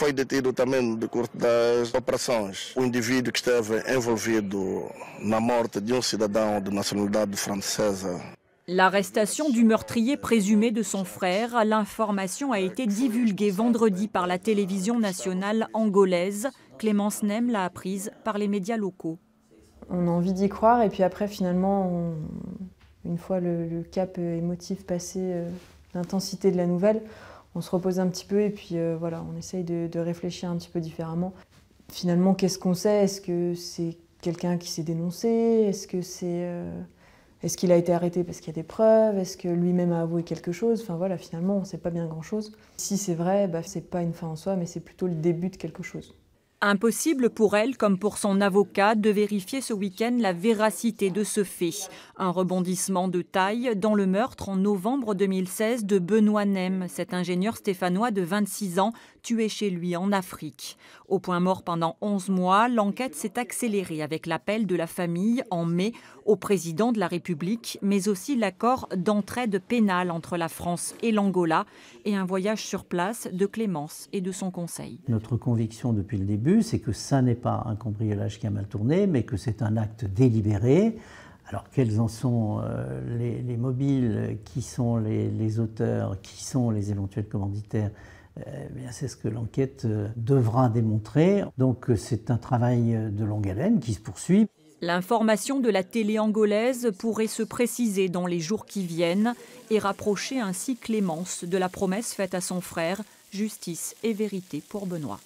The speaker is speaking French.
foi detido também no decurso das operações um indivíduo que esteve envolvido na morte de um cidadão de nacionalidade francesa. L'arrestation du meurtrier présumé de son frère, l'information a été divulguée vendredi par la télévision nationale angolaise. Clémence Nem l'a apprise par les médias locaux. On a envie d'y croire et puis après finalement, une fois le cap émotif passé, l'intensité de la nouvelle, on se repose un petit peu et puis voilà, on essaye de réfléchir un petit peu différemment. Finalement, qu'est-ce qu'on sait? Est-ce que c'est quelqu'un qui s'est dénoncé? Est-ce qu'il a été arrêté parce qu'il y a des preuves? Est-ce que lui-même a avoué quelque chose? Enfin voilà, finalement, on ne sait pas bien grand-chose. Si c'est vrai, c'est pas une fin en soi, mais c'est plutôt le début de quelque chose. Impossible pour elle, comme pour son avocat, de vérifier ce week-end la véracité de ce fait. Un rebondissement de taille dans le meurtre en novembre 2016 de Benoît Nem, cet ingénieur stéphanois de 26 ans, tué chez lui en Afrique. Au point mort pendant 11 mois, l'enquête s'est accélérée avec l'appel de la famille en mai au président de la République, mais aussi l'accord d'entraide pénale entre la France et l'Angola et un voyage sur place de Clémence et de son conseil. Notre conviction depuis le début, c'est que ça n'est pas un cambriolage qui a mal tourné, mais que c'est un acte délibéré. Alors quels en sont les mobiles, qui sont les auteurs, qui sont les éventuels commanditaires, c'est ce que l'enquête devra démontrer. Donc c'est un travail de longue haleine qui se poursuit. L'information de la télé angolaise pourrait se préciser dans les jours qui viennent et rapprocher ainsi Clémence de la promesse faite à son frère, justice et vérité pour Benoît.